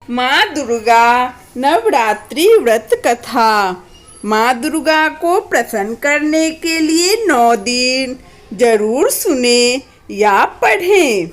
माँ दुर्गा नवरात्रि व्रत कथा। माँ दुर्गा को प्रसन्न करने के लिए 9 दिन जरूर सुने या पढ़ें।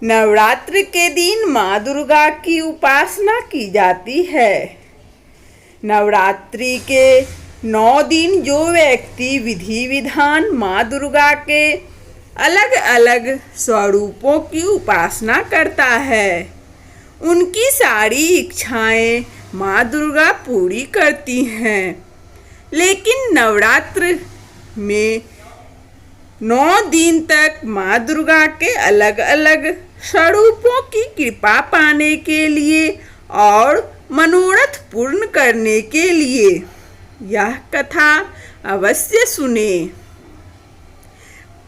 नवरात्र के दिन माँ दुर्गा की उपासना की जाती है। नवरात्रि के 9 दिन जो व्यक्ति विधि विधान माँ दुर्गा के अलग अलग स्वरूपों की उपासना करता है, उनकी सारी इच्छाएं माँ दुर्गा पूरी करती हैं। लेकिन नवरात्र में 9 दिन तक माँ दुर्गा के अलग अलग स्वरूपों की कृपा पाने के लिए और मनोरथ पूर्ण करने के लिए यह कथा अवश्य सुने।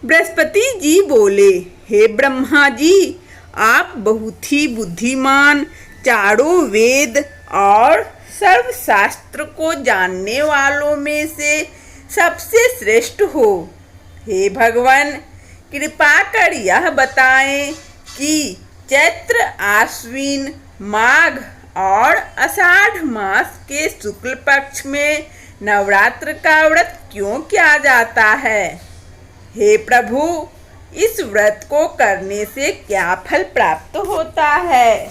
बृहस्पति जी बोले, हे ब्रह्मा जी, आप बहुत ही बुद्धिमान, चारों वेद और सर्वशास्त्र को जानने वालों में से सबसे श्रेष्ठ हो। हे भगवान, कृपा कर यह बताएं कि चैत्र, आश्विन, माघ और आषाढ़ मास के शुक्ल पक्ष में नवरात्र का व्रत क्यों किया जाता है? हे प्रभु, इस व्रत को करने से क्या फल प्राप्त होता है?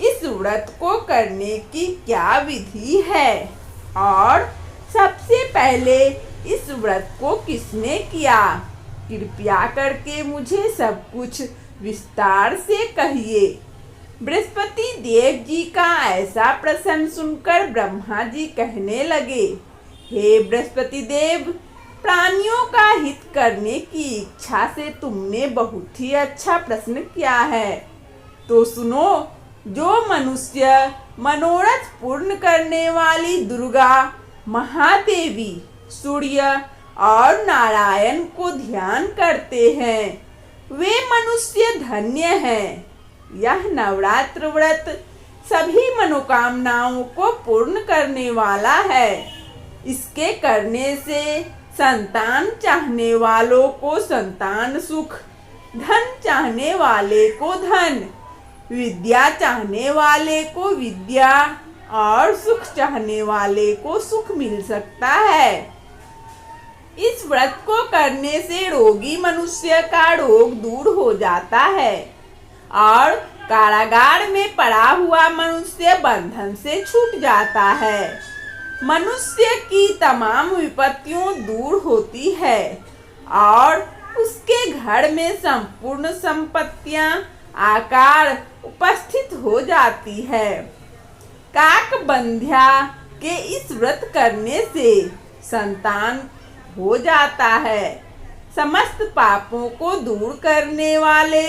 इस व्रत को करने की क्या विधि है? और सबसे पहले इस व्रत को किसने किया? कृपया करके मुझे सब कुछ विस्तार से कहिए। बृहस्पति देव जी का ऐसा प्रश्न सुनकर ब्रह्मा जी कहने लगे, हे बृहस्पति देव, प्राणियों का हित करने की इच्छा से तुमने बहुत ही अच्छा प्रश्न किया है। तो सुनो, जो मनुष्य मनोरथ पूर्ण करने वाली दुर्गा, महादेवी, सूर्य और नारायण को ध्यान करते हैं, वे मनुष्य धन्य हैं। यह नवरात्र व्रत सभी मनोकामनाओं को पूर्ण करने वाला है। इसके करने से संतान चाहने वालों को संतान सुख, धन चाहने वाले को धन, विद्या चाहने वाले को विद्या और सुख चाहने वाले को सुख मिल सकता है। इस व्रत को करने से रोगी मनुष्य का रोग दूर हो जाता है और कारागार में पड़ा हुआ मनुष्य बंधन से छूट जाता है। मनुष्य की तमाम विपत्तियां दूर होती है और उसके घर में संपूर्ण संपत्तियां आकार उपस्थित हो जाती है। काकबंध्या के इस व्रत करने से संतान हो जाता है। समस्त पापों को दूर करने वाले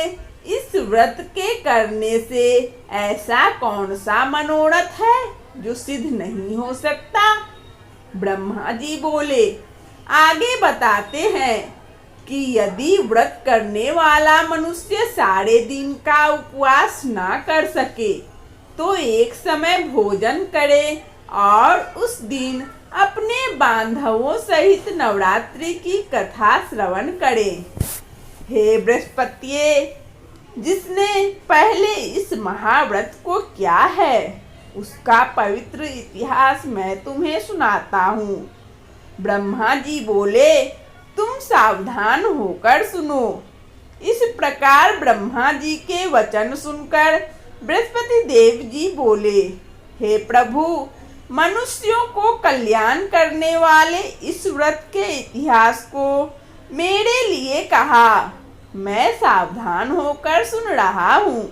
इस व्रत के करने से ऐसा कौन सा मनोरथ है जो सिद्ध नहीं हो सकता? ब्रह्मा जी बोले, आगे बताते हैं कि यदि व्रत करने वाला मनुष्य सारे दिन का उपवास ना कर सके तो एक समय भोजन करे और उस दिन अपने बांधवों सहित नवरात्रि की कथा श्रवण करे। हे बृहस्पति, जिसने पहले इस महाव्रत को किया है, उसका पवित्र इतिहास मैं तुम्हें सुनाता हूँ। ब्रह्मा जी बोले, तुम सावधान होकर सुनो। इस प्रकार ब्रह्मा जी के वचन सुनकर बृहस्पति देव जी बोले, हे प्रभु, मनुष्यों को कल्याण करने वाले इस व्रत के इतिहास को मेरे लिए कहा। मैं सावधान होकर सुन रहा हूँ।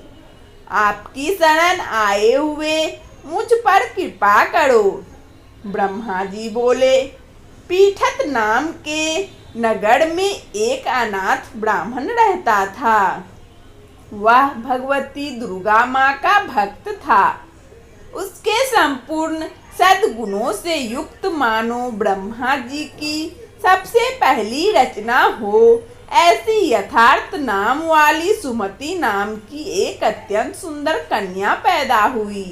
आपकी शरण आए हुए मुझ पर कृपा करो। ब्रह्मा जी बोले, पीठत नाम के नगर में एक अनाथ ब्राह्मण रहता था। वह भगवती दुर्गा माँ का भक्त था। उसके संपूर्ण सद्गुणों से युक्त मानो ब्रह्मा जी की सबसे पहली रचना हो ऐसी यथार्थ नाम वाली सुमति नाम की एक अत्यंत सुंदर कन्या पैदा हुई।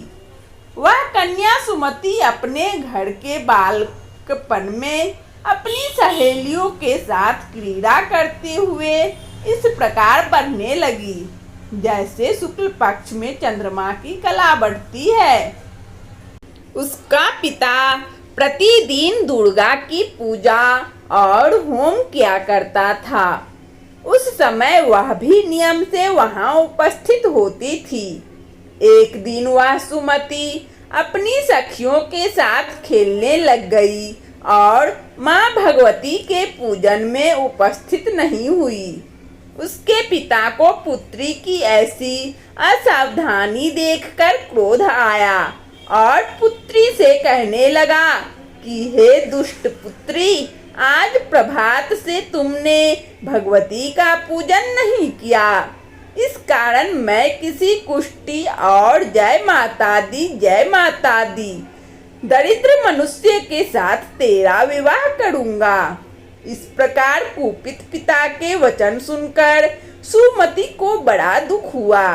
वह कन्या सुमति अपने घर के बालकपन में अपनी सहेलियों के साथ क्रीड़ा करते हुए इस प्रकार बढ़ने लगी। जैसे शुक्ल पक्ष में चंद्रमा की कला बढ़ती है। उसका पिता प्रतिदिन दुर्गा की पूजा और होम किया करता था। उस समय वह भी नियम से वहां उपस्थित होती थी। एक दिन वह सुमति अपनी सखियों के साथ खेलने लग गई और माँ भगवती के पूजन में उपस्थित नहीं हुई। उसके पिता को पुत्री की ऐसी असावधानी देखकर क्रोध आया और पुत्री से कहने लगा कि हे दुष्ट पुत्री, आज प्रभात से तुमने भगवती का पूजन नहीं किया। इस कारण मैं किसी कुष्टी और जय माता दी दरिद्र मनुष्य के साथ तेरा विवाह करूंगा। इस प्रकार कुपित पिता के वचन सुनकर सुमति को बड़ा दुख हुआ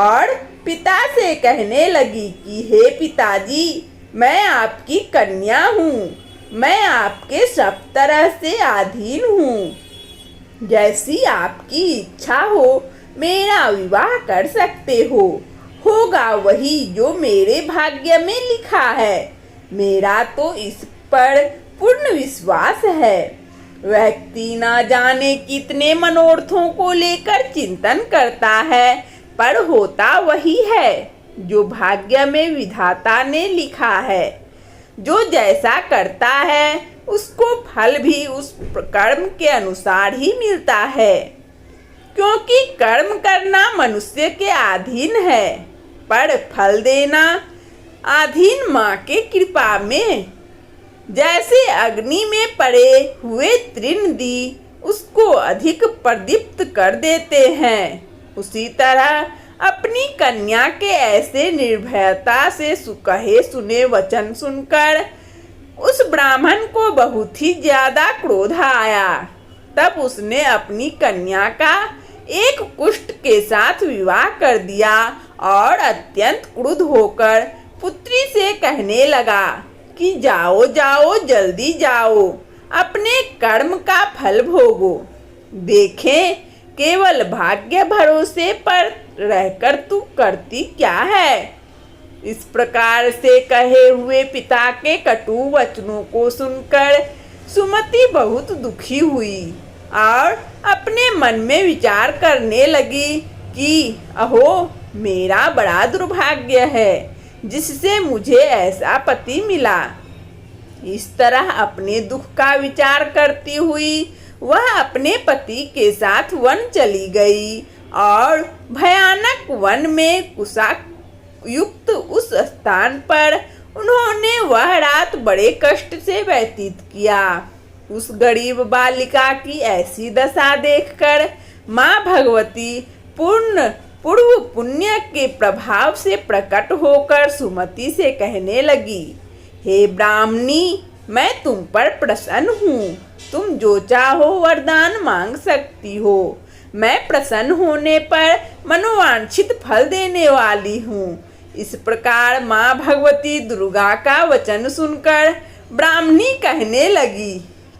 और पिता से कहने लगी कि हे पिताजी, मैं आपकी कन्या हूँ, मैं आपके सब तरह से अधीन हूँ। जैसी आपकी इच्छा हो मेरा विवाह कर सकते हो। होगा वही जो मेरे भाग्य में लिखा है। मेरा तो इस पर पूर्ण विश्वास है। व्यक्ति ना जाने कितने मनोरथों को लेकर चिंतन करता है, पर होता वही है जो भाग्य में विधाता ने लिखा है। जो जैसा करता है उसको फल भी उस कर्म के अनुसार ही मिलता है, क्योंकि कर्म करना मनुष्य के अधीन है, पर फल देना अधीन माँ के कृपा में। जैसे अग्नि में पड़े हुए तृण उसको अधिक प्रदीप्त कर देते हैं, उसी तरह अपनी कन्या के ऐसे निर्भयता से कहे सुने वचन सुनकर उस ब्राह्मण को बहुत ही ज्यादा क्रोध आया। तब उसने अपनी कन्या का एक कुष्ठ के साथ विवाह कर दिया और अत्यंत क्रुद्ध होकर पुत्री से कहने लगा कि जाओ जाओ, जल्दी जाओ, अपने कर्म का फल भोगो। देखें केवल भाग्य भरोसे पर रहकर तू करती क्या है। इस प्रकार से कहे हुए पिता के कटु वचनों को सुनकर सुमति बहुत दुखी हुई और अपने मन में विचार करने लगी कि अहो, मेरा बड़ा दुर्भाग्य है जिससे मुझे ऐसा पति मिला। इस तरह अपने दुख का विचार करती हुई वह अपने पति के साथ वन चली गई और भयानक वन में कुशा युक्त उस स्थान पर उन्होंने वह रात बड़े कष्ट से व्यतीत किया। उस गरीब बालिका की ऐसी दशा देखकर माँ भगवती पूर्व पुण्य के प्रभाव से प्रकट होकर सुमति से कहने लगी, हे ब्राह्मणी, मैं तुम पर प्रसन्न हूँ। तुम जो चाहो वरदान मांग सकती हो। मैं प्रसन्न होने पर मनोवांछित फल देने वाली हूँ। इस प्रकार माँ भगवती दुर्गा का वचन सुनकर ब्राह्मणी कहने लगी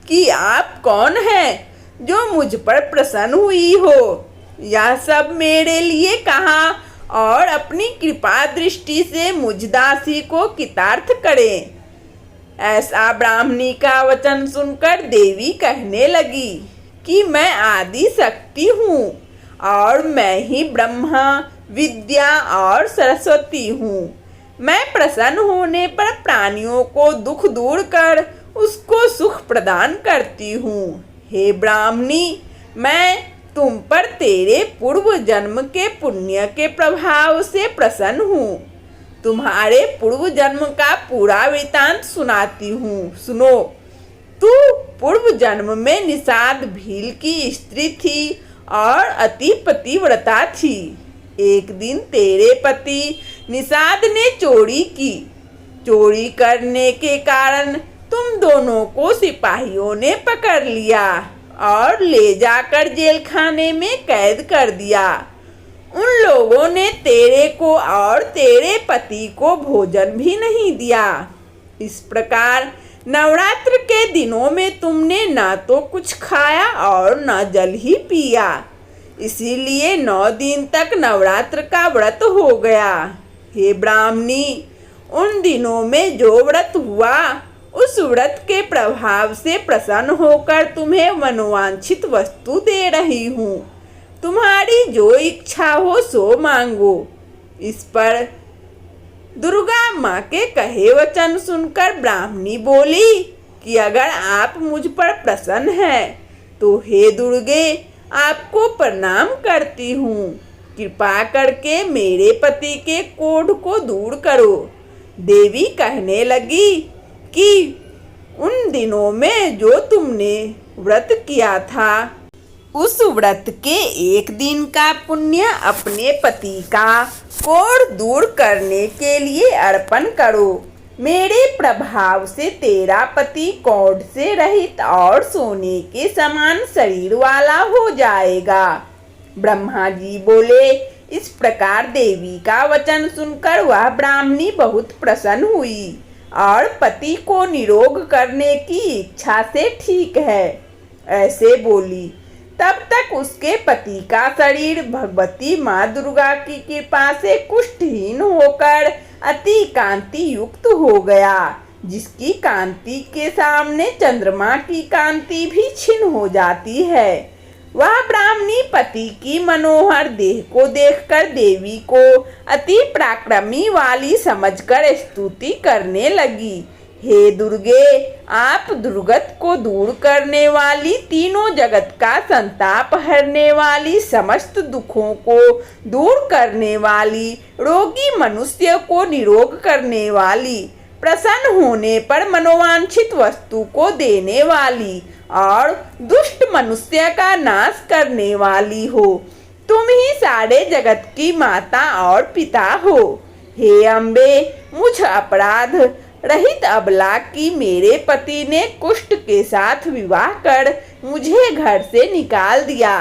कि आप कौन हैं जो मुझ पर प्रसन्न हुई हो। यह सब मेरे लिए कहा और अपनी कृपा दृष्टि से मुझ दासी को कृतार्थ करें। ऐसा ब्राह्मणी का वचन सुनकर देवी कहने लगी कि मैं आदि शक्ति हूँ और मैं ही ब्रह्मा, विद्या और सरस्वती हूँ। मैं प्रसन्न होने पर प्राणियों को दुख दूर कर उसको सुख प्रदान करती हूँ। हे ब्राह्मणी, मैं तुम पर तेरे पूर्व जन्म के पुण्य के प्रभाव से प्रसन्न हूँ। तुम्हारे पूर्व जन्म का पूरा वृतांत सुनाती हूँ, सुनो। तू पूर्व जन्म में निषाद भील की स्त्री थी और अति पतिव्रता थी। एक दिन तेरे पति निषाद ने चोरी की। चोरी करने के कारण तुम दोनों को सिपाहियों ने पकड़ लिया और ले जाकर जेल खाने में कैद कर दिया। उन लोगों ने तेरे को और तेरे पति को भोजन भी नहीं दिया। इस प्रकार नवरात्र के दिनों में तुमने ना तो कुछ खाया और न जल ही पिया। इसीलिए 9 दिन तक नवरात्र का व्रत हो गया। हे ब्राह्मणी, उन दिनों में जो व्रत हुआ, उस व्रत के प्रभाव से प्रसन्न होकर तुम्हें मनोवांछित वस्तु दे रही हूँ। तुम्हारी जो इच्छा हो सो मांगो। इस पर दुर्गा माँ के कहे वचन सुनकर ब्राह्मणी बोली कि अगर आप मुझ पर प्रसन्न हैं तो हे दुर्गे, आपको प्रणाम करती हूँ। कृपा करके मेरे पति के कोढ़ को दूर करो। देवी कहने लगी कि उन दिनों में जो तुमने व्रत किया था, उस व्रत के एक दिन का पुण्य अपने पति का कोढ़ दूर करने के लिए अर्पण करो। मेरे प्रभाव से तेरा पति कोढ़ से रहित और सोने के समान शरीर वाला हो जाएगा। ब्रह्मा जी बोले। इस प्रकार देवी का वचन सुनकर वह ब्राह्मणी बहुत प्रसन्न हुई और पति को निरोग करने की इच्छा से ठीक है ऐसे बोली। तब तक उसके पति का शरीर भगवती माँ दुर्गा की कृपा से कुष्ठहीन होकर अति कांति युक्त हो गया, जिसकी कांति के सामने चंद्रमा की कांति भी क्षीण हो जाती है। वह ब्राह्मणी पति की मनोहर देह को देखकर देवी को अति पराक्रमी वाली समझकर स्तुति करने लगी। हे दुर्गे, आप दुर्गत को दूर करने वाली, तीनों जगत का संताप हरने वाली, समस्त दुखों को दूर करने वाली, रोगी मनुष्य को निरोग करने वाली, प्रसन्न होने पर मनोवांछित वस्तु को देने वाली और दुष्ट मनुष्य का नाश करने वाली हो। तुम ही सारे जगत की माता और पिता हो। हे अम्बे, मुझ अपराध रहित अबला की मेरे पति ने कुष्ठ के साथ विवाह कर मुझे घर से निकाल दिया।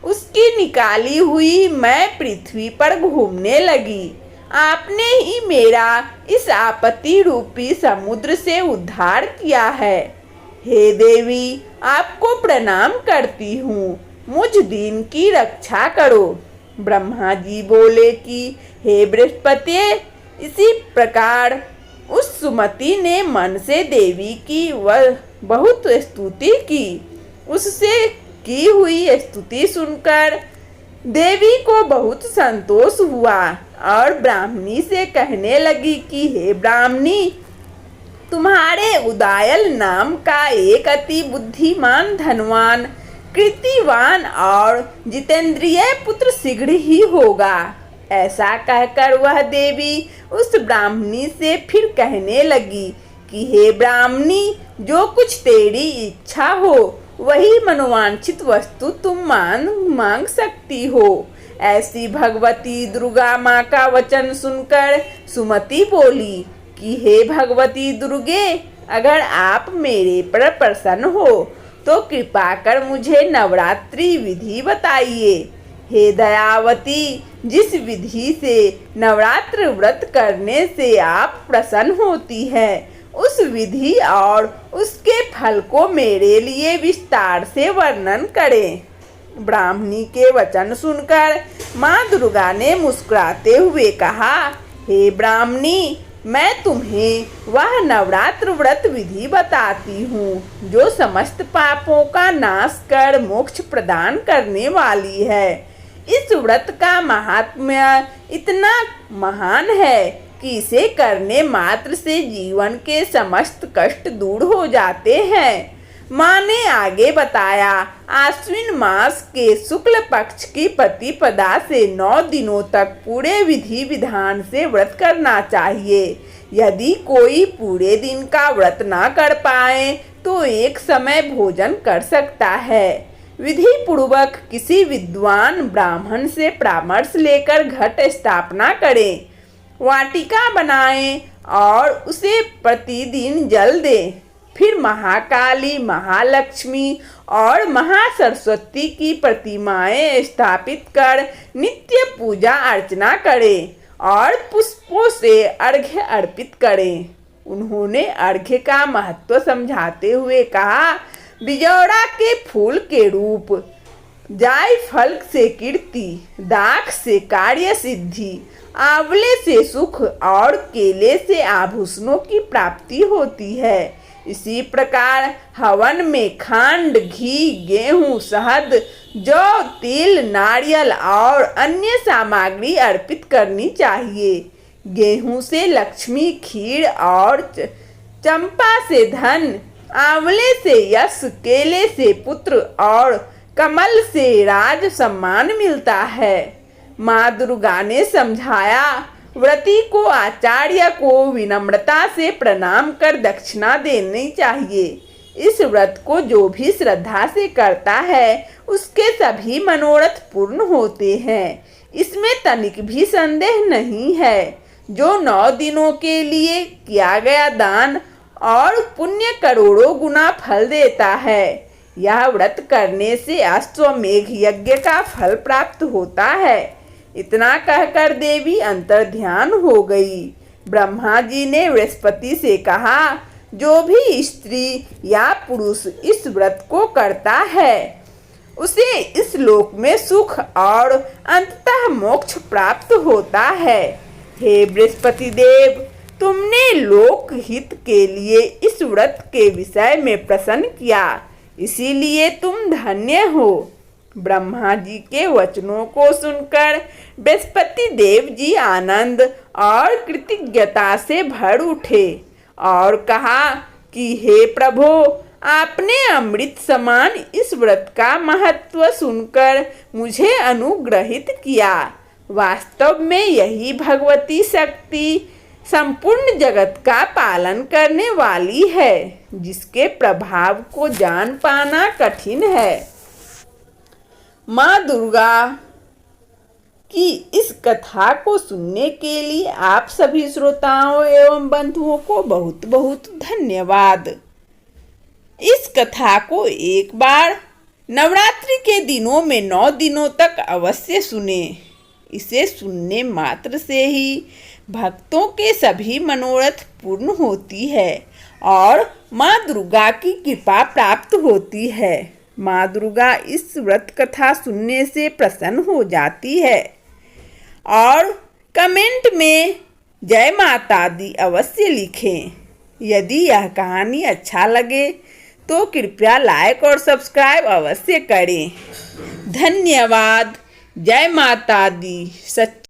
उसकी निकाली हुई मैं पृथ्वी पर घूमने लगी। आपने ही मेरा इस आपत्ति रूपी समुद्र से उद्धार किया है। हे देवी, आपको प्रणाम करती हूँ। मुझ दीन की रक्षा करो। ब्रह्मा जी बोले कि हे बृहस्पति, इसी प्रकार उस सुमति ने मन से देवी की वह बहुत स्तुति की। उससे की हुई स्तुति सुनकर देवी को बहुत संतोष हुआ और ब्राह्मणी से कहने लगी कि हे ब्राह्मणी, तुम्हारे उदायल नाम का एक अति बुद्धिमान, धनवान, कीर्तिवान और जितेंद्रिय पुत्र शीघ्र ही होगा। ऐसा कहकर वह देवी उस ब्राह्मणी से फिर कहने लगी कि हे ब्राह्मणी, जो कुछ तेरी इच्छा हो वही मनोवांछित वस्तु तुम मांग सकती हो। ऐसी भगवती दुर्गा माँ का वचन सुनकर सुमति बोली कि हे भगवती दुर्गे, अगर आप मेरे पर प्रसन्न हो तो कृपा कर मुझे नवरात्रि विधि बताइए। हे दयावती, जिस विधि से नवरात्र व्रत करने से आप प्रसन्न होती हैं, उस विधि और उसके फल को मेरे लिए विस्तार से वर्णन करें। ब्राह्मणी के वचन सुनकर माँ दुर्गा ने मुस्कुराते हुए कहा, हे ब्राह्मणी, मैं तुम्हें वह नवरात्र व्रत विधि बताती हूँ जो समस्त पापों का नाश कर मोक्ष प्रदान करने वाली है। इस व्रत का महात्म्य इतना महान है कि इसे करने मात्र से जीवन के समस्त कष्ट दूर हो जाते हैं। माँ ने आगे बताया, आश्विन मास के शुक्ल पक्ष की प्रतिपदा से 9 दिनों तक पूरे विधि विधान से व्रत करना चाहिए। यदि कोई पूरे दिन का व्रत ना कर पाए तो एक समय भोजन कर सकता है। विधि पूर्वक किसी विद्वान ब्राह्मण से परामर्श लेकर घट स्थापना करें, वाटिका बनाएं और उसे प्रतिदिन जल दें। फिर महाकाली, महालक्ष्मी और महासरस्वती की प्रतिमाएं स्थापित कर नित्य पूजा अर्चना करें और पुष्पों से अर्घ्य अर्पित करें। उन्होंने अर्घ्य का महत्व समझाते हुए कहा, बिजौड़ा के फूल के रूप जायफल से कीर्ति, दाख से कार्य सिद्धि, आंवले से सुख और केले से आभूषणों की प्राप्ति होती है। इसी प्रकार हवन में खांड, घी, गेहूं, शहद, जौ, तिल, नारियल और अन्य सामग्री अर्पित करनी चाहिए। गेहूं से लक्ष्मी, खीर और चंपा से धन, आंवले से यश, केले से पुत्र और कमल से राज सम्मान मिलता है। माँ दुर्गा ने समझाया, व्रती को आचार्य को विनम्रता से प्रणाम कर दक्षिणा देनी चाहिए। इस व्रत को जो भी श्रद्धा से करता है उसके सभी मनोरथ पूर्ण होते हैं, इसमें तनिक भी संदेह नहीं है। जो 9 दिनों के लिए किया गया दान और पुण्य करोड़ों गुना फल देता है। यह व्रत करने से अश्वमेघ यज्ञ का फल प्राप्त होता है। इतना कहकर देवी अंतर ध्यान हो गई। ब्रह्मा जी ने बृहस्पति से कहा, जो भी स्त्री या पुरुष इस व्रत को करता है उसे इस लोक में सुख और अंततः मोक्ष प्राप्त होता है। हे बृहस्पति देव, तुमने लोक हित के लिए इस व्रत के विषय में प्रसन्न किया, इसीलिए तुम धन्य हो। ब्रह्मा जी के वचनों को सुनकर बृहस्पति देव जी आनंद और कृतज्ञता से भर उठे और कहा कि हे प्रभु, आपने अमृत समान इस व्रत का महत्व सुनकर मुझे अनुग्रहित किया। वास्तव में यही भगवती शक्ति संपूर्ण जगत का पालन करने वाली है, जिसके प्रभाव को जान पाना कठिन है। माँ दुर्गा की इस कथा को सुनने के लिए आप सभी श्रोताओं एवं बंधुओं को बहुत बहुत धन्यवाद। इस कथा को एक बार नवरात्रि के दिनों में 9 दिनों तक अवश्य सुने। इसे सुनने मात्र से ही भक्तों के सभी मनोरथ पूर्ण होती है और माँ दुर्गा की कृपा प्राप्त होती है। माँ दुर्गा इस व्रत कथा सुनने से प्रसन्न हो जाती है और कमेंट में जय माता दी अवश्य लिखें। यदि यह कहानी अच्छा लगे तो कृपया लाइक और सब्सक्राइब अवश्य करें। धन्यवाद। जय माता दी।